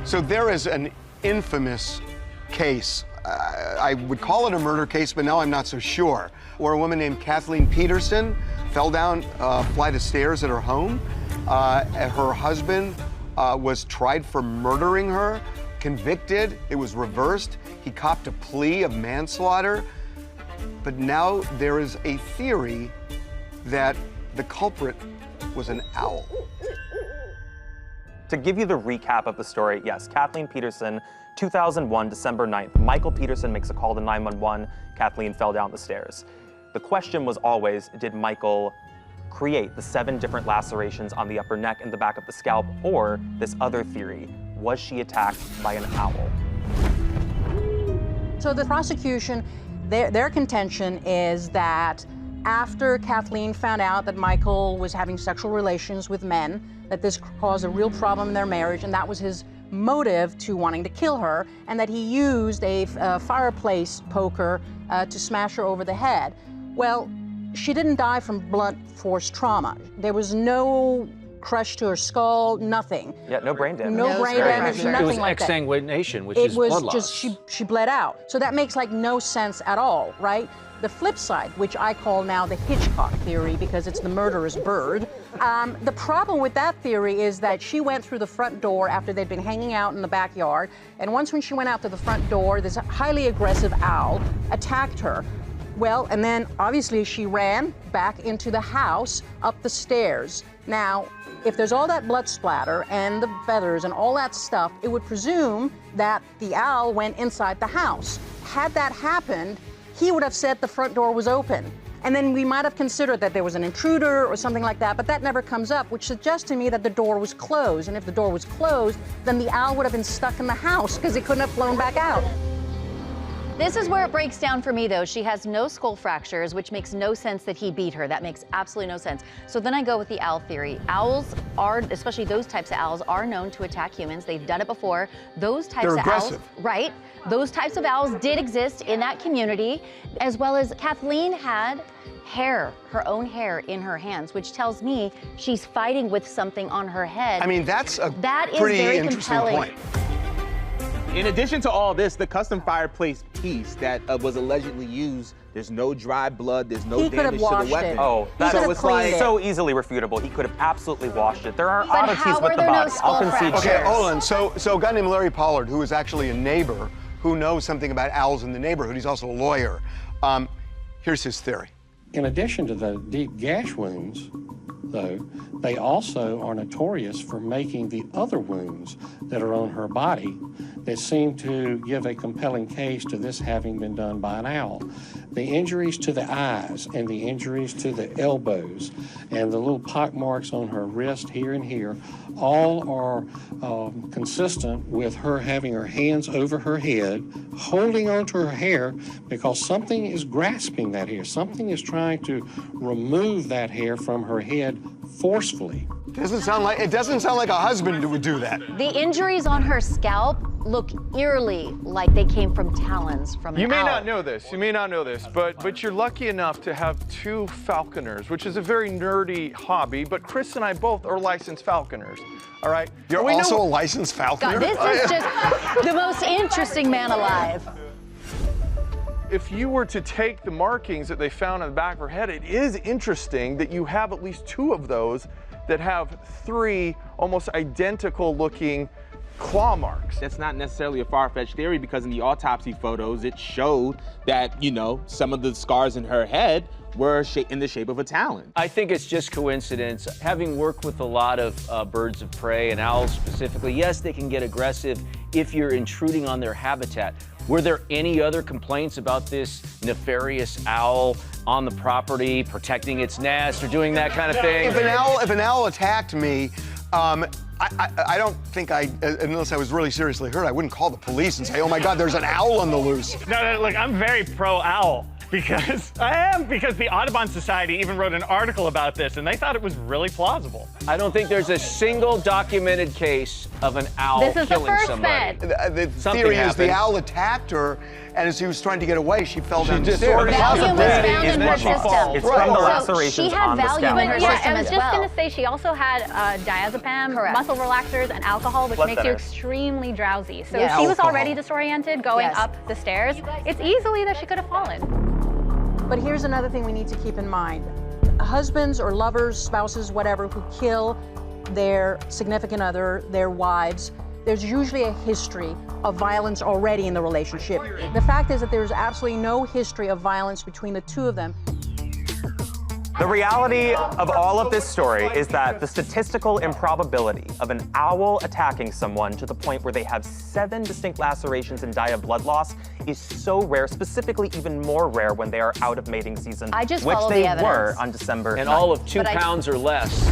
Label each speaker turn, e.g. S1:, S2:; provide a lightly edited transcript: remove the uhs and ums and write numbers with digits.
S1: So there is an infamous case. I would call it a murder case, but now I'm not so sure. Where a woman named Kathleen Peterson fell down a flight of stairs at her home. Her husband was tried for murdering her, convicted. It was reversed. He copped a plea of manslaughter. But now there is a theory that the culprit was an owl.
S2: To give you the recap of the story, yes, Kathleen Peterson, 2001, December 9th, Michael Peterson makes a call to 911. Kathleen fell down the stairs. The question was always, did Michael create the 7 different lacerations on the upper neck and the back of the scalp, or this other theory, was she attacked by an owl?
S3: So the prosecution, their contention is that after Kathleen found out that Michael was having sexual relations with men, that this caused a real problem in their marriage, and that was his motive to wanting to kill her, and that he used a fireplace poker to smash her over the head. Well, she didn't die from blunt force trauma. There was no crush to her skull, nothing.
S2: Yeah, no brain damage.
S3: No brain damage, nothing like that.
S4: It was exsanguination, which is blood loss.
S3: It was just, she bled out. So that makes like no sense at all, right? The flip side, which I call now the Hitchcock theory because it's the murderous bird. The problem with that theory is that she went through the front door after they'd been hanging out in the backyard, and once when she went out to the front door, this highly aggressive owl attacked her. Well, and then obviously she ran back into the house up the stairs. Now, if there's all that blood splatter and the feathers and all that stuff, it would presume that the owl went inside the house. Had that happened, he would have said the front door was open. And then we might have considered that there was an intruder or something like that, but that never comes up, which suggests to me that the door was closed. And if the door was closed, then the owl would have been stuck in the house because it couldn't have flown back out.
S5: This is where it breaks down for me, though. She has no skull fractures, which makes no sense that he beat her. That makes absolutely no sense. So then I go with the owl theory. Owls are, especially those types of owls, are known to attack humans. They've done it before. Those types of owls, right? Those types of owls did exist in that community, as well as Kathleen had hair, her own hair in her hands, which tells me she's fighting with something on her head.
S1: I mean, that's a
S5: that is
S1: pretty
S5: very
S1: interesting
S5: compelling.
S1: point.
S6: In addition to all this, the custom fireplace piece that was allegedly used, there's no dry blood, there's no damage to the weapon.
S2: Oh, that is
S3: like
S2: so easily refutable. He could have absolutely washed it. There are
S5: But
S2: oddities
S5: how
S2: with
S5: are
S2: the
S5: there no
S2: body.
S5: skull
S2: I'll concede.
S5: fractures?
S1: Okay, hold on. So a guy named Larry Pollard, who is actually a neighbor, who knows something about owls in the neighborhood, he's also a lawyer. Here's his theory.
S7: In addition to the deep gash wounds, though, they also are notorious for making the other wounds that are on her body that seem to give a compelling case to this having been done by an owl. The injuries to the eyes and the injuries to the elbows and the little pock marks on her wrist here and here all are consistent with her having her hands over her head, holding onto her hair because something is grasping that hair. Something is trying to remove that hair from her head forcefully.
S1: It doesn't sound like a husband would do that.
S5: The injuries on her scalp look eerily like they came from talons from an owl.
S8: You may not know this, but you're lucky enough to have 2 falconers, which is a very nerdy hobby, but Chris and I both are licensed falconers, all right?
S1: You're also a licensed falconer?
S5: God, this is just the most interesting man alive.
S8: If you were to take the markings that they found on the back of her head, it is interesting that you have at least 2 of those that have 3 almost identical looking claw marks.
S6: That's not necessarily a far-fetched theory because in the autopsy photos, it showed that, you know, some of the scars in her head were in the shape of a talon.
S4: I think it's just coincidence. Having worked with a lot of birds of prey and owls specifically, yes, they can get aggressive if you're intruding on their habitat. Were there any other complaints about this nefarious owl on the property, protecting its nest or doing that kind of thing?
S1: If an owl attacked me, I don't think unless I was really seriously hurt, I wouldn't call the police and say, oh my God, there's an owl on the loose.
S9: No, look, I'm very pro owl. because the Audubon Society even wrote an article about this, and they thought it was really plausible.
S4: I don't think there's a single documented case of an owl
S10: This is the
S4: killing
S10: first
S4: somebody.
S10: bit.
S1: The
S4: Something
S1: theory is the
S4: happened.
S1: owl attacked her, and as he was trying to get away, she fell down the
S4: just
S1: stairs.
S4: sort of
S5: Valium was found in her
S2: It's
S5: system.
S2: It's from the
S5: So
S2: lacerations
S5: she had
S2: on the
S5: Valium
S2: scalp.
S5: in her
S10: Yeah,
S5: system
S10: I was
S5: as
S10: just
S5: well.
S10: going to say she also had diazepam,
S5: Correct.
S10: muscle relaxers, and alcohol, which
S2: Blood
S10: makes you
S2: thinners.
S10: extremely drowsy. So
S5: Yes.
S10: if she was
S1: Alcohol.
S10: already disoriented going
S5: Yes.
S10: up the stairs, it's easily that she could have fallen.
S3: But here's another thing we need to keep in mind. Husbands or lovers, spouses, whatever, who kill their significant other, their wives, there's usually a history of violence already in the relationship. The fact is that there's absolutely no history of violence between the two of them.
S2: The reality of all of this story is that the statistical improbability of an owl attacking someone to the point where they have 7 distinct lacerations and die of blood loss is so rare, specifically even more rare when they are out of mating season,
S5: I just
S2: which
S5: follow
S2: they
S5: the
S2: were
S5: evidence.
S2: on December
S4: And
S2: 9th.
S4: all of 2
S5: But I-
S4: pounds or less